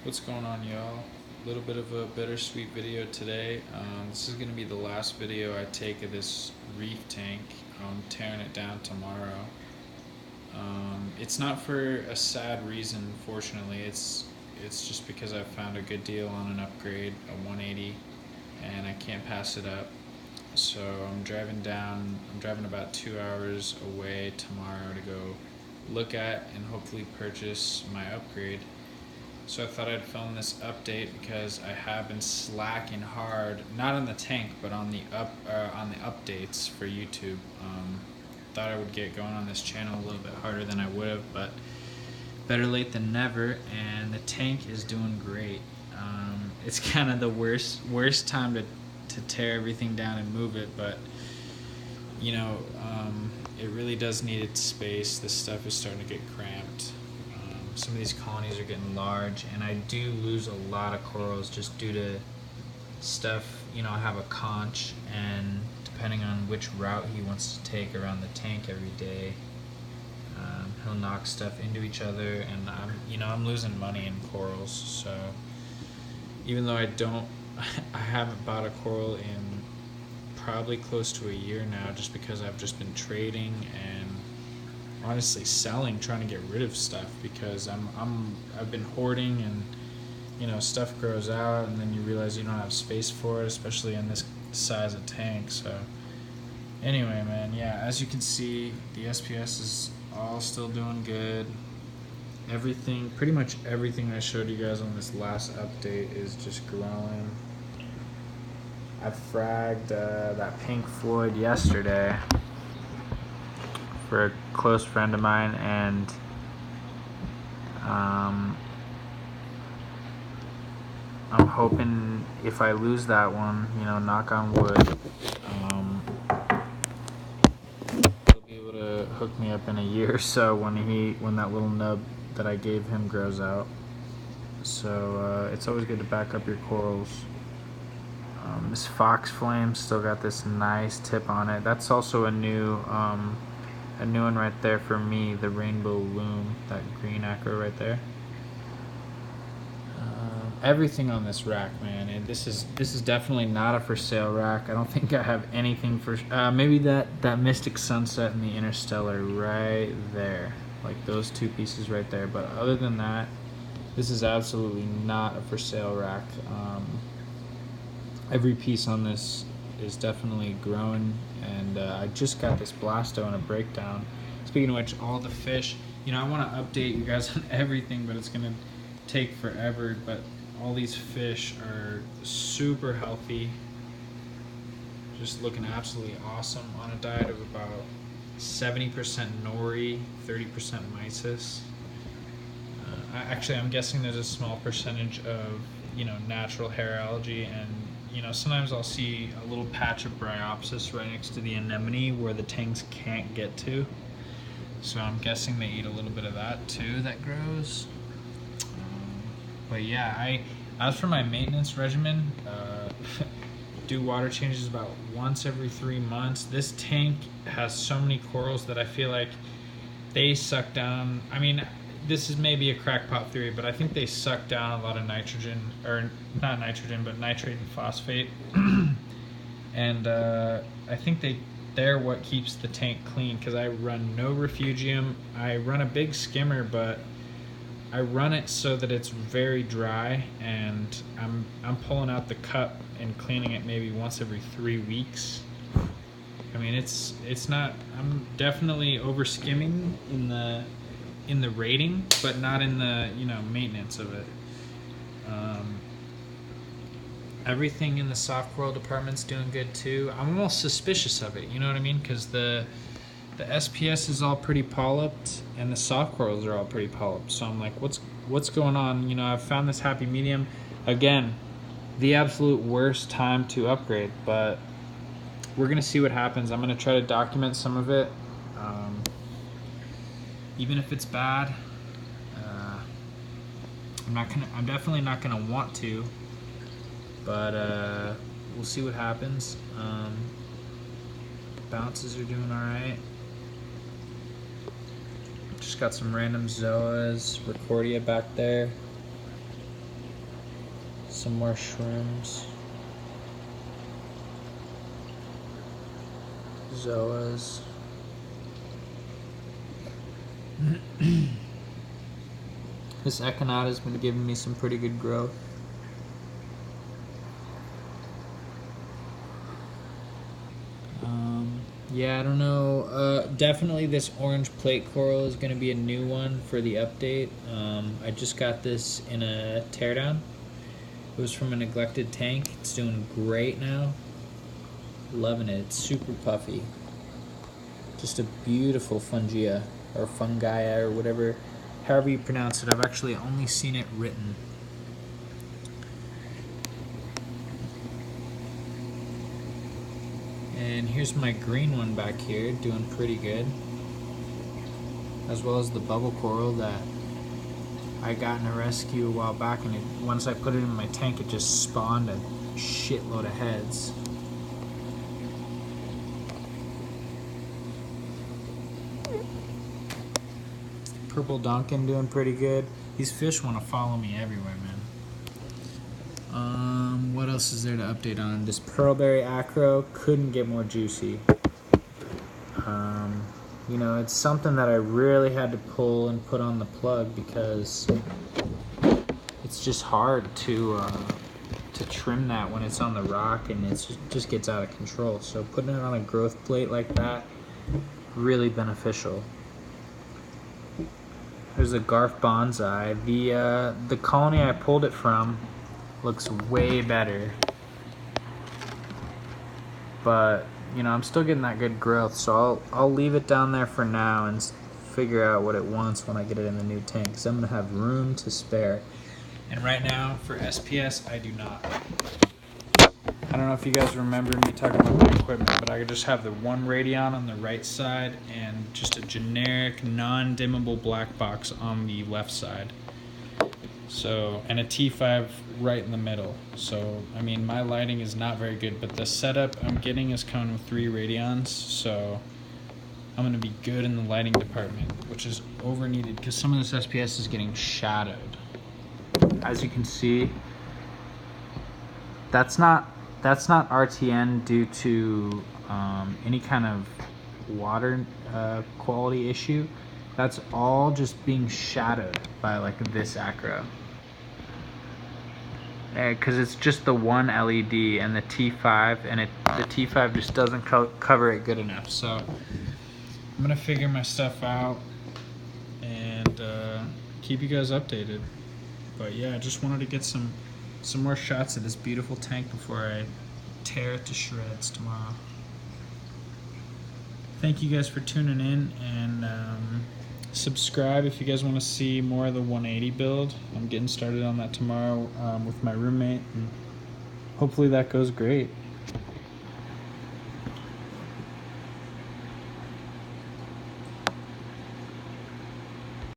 What's going on, y'all? A little bit of a bittersweet video today. This is going to be the last video I take of this reef tank. I'm tearing it down tomorrow. It's not for a sad reason, fortunately. It's just because I found a good deal on an upgrade, a 180, and I can't pass it up. So I'm driving down. I'm driving about 2 hours away tomorrow to go look at and hopefully purchase my upgrade. So I thought I'd film this update because I have been slacking hard, not on the tank, but on the updates for YouTube. Thought I would get going on this channel a little bit harder than I would have, but better late than never. And the tank is doing great. It's kind of the worst time to tear everything down and move it, but you know, it really does need its space. This stuff is starting to get cramped. Some of these colonies are getting large, and I do lose a lot of corals just due to stuff. You know, I have a conch, and depending on which route he wants to take around the tank every day, he'll knock stuff into each other, and I'm losing money in corals. So even though I haven't bought a coral in probably close to a year now, just because I've just been trading and honestly selling, trying to get rid of stuff because I've been hoarding, and stuff grows out and then you realize you don't have space for it, especially in this size of tank. So anyway, man, yeah, as you can see, the SPS is all still doing good. Pretty much everything I showed you guys on this last update is just growing. I fragged that pink Floyd yesterday for a close friend of mine, and I'm hoping if I lose that one, knock on wood, he'll be able to hook me up in a year or so when that little nub that I gave him grows out. So it's always good to back up your corals. This Fox Flame still got this nice tip on it. That's also a new one right there for me, the Rainbow Loom, that green acro right there. Everything on this rack, man, and this is definitely not a for sale rack. I don't think I have anything for maybe that Mystic Sunset and the Interstellar right there, like those two pieces right there. But other than that, this is absolutely not a for sale rack. Every piece on this is definitely growing, and I just got this blasto in a breakdown. Speaking of which, all the fish, I want to update you guys on everything, but it's gonna take forever. But all these fish are super healthy, just looking absolutely awesome on a diet of about 70% nori, 30% mysis. I'm guessing there's a small percentage of natural hair algae, and sometimes I'll see a little patch of bryopsis right next to the anemone where the tanks can't get to. So I'm guessing they eat a little bit of that too that grows. But yeah, as for my maintenance regimen, do water changes about once every 3 months. This tank has so many corals that I feel like they suck down. I mean, this is maybe a crackpot theory, but I think they suck down a lot of nitrogen, or not nitrogen, but nitrate and phosphate. And I think they're what keeps the tank clean, because I run no refugium. I run a big skimmer, but I run it so that it's very dry, and I'm pulling out the cup and cleaning it maybe once every 3 weeks. I mean, it's not. I'm definitely over skimming in the rating, but not in the maintenance of it. Everything in the soft coral department's doing good too. I'm almost suspicious of it, you know what I mean? Because the SPS is all pretty polyped, and the soft corals are all pretty polyped. So I'm like, what's going on? I've found this happy medium. Again, the absolute worst time to upgrade, but we're gonna see what happens. I'm gonna try to document some of it. Even if it's bad, I'm definitely not gonna want to, but we'll see what happens. Bounces are doing all right. Just got some random zoas, Recordia back there. Some more shrooms. Zoas. This Echinata has been giving me some pretty good growth. Yeah, I don't know. Definitely this orange plate coral is going to be a new one for the update. I just got this in a teardown. It was from a neglected tank. It's doing great now. Loving it. It's super puffy. Just a beautiful fungia, or fungi, or whatever, however you pronounce it. I've actually only seen it written. And here's my green one back here, doing pretty good. As well as the bubble coral that I got in a rescue a while back, and once I put it in my tank, it just spawned a shitload of heads. Purple Duncan doing pretty good. These fish want to follow me everywhere, man. What else is there to update on? This Pearlberry Acro couldn't get more juicy. You know, it's something that I really had to pull and put on the plug because it's just hard to trim that when it's on the rock, and it just gets out of control. So putting it on a growth plate like that, really beneficial. There's a Garf Bonsai. The colony I pulled it from looks way better, but you know, I'm still getting that good growth, so I'll leave it down there for now and figure out what it wants when I get it in the new tank, because I'm gonna have room to spare. And right now for SPS, I do not. I don't know if you guys remember me talking about my equipment, but I just have the one Radion on the right side and just a generic non-dimmable black box on the left side. So, and a T5 right in the middle. So, I mean, my lighting is not very good, but the setup I'm getting is coming with 3 Radions, so I'm going to be good in the lighting department, which is over needed because some of this SPS is getting shadowed. As you can see, that's not RTN due to any kind of water quality issue. That's all just being shadowed by like this acro. Because it's just the one LED and the T5, and the T5 just doesn't cover it good enough. So I'm gonna figure my stuff out and keep you guys updated. But yeah, I just wanted to get some more shots of this beautiful tank before I tear it to shreds tomorrow. Thank you guys for tuning in, and subscribe if you guys want to see more of the 180 build. I'm getting started on that tomorrow with my roommate, and hopefully that goes great.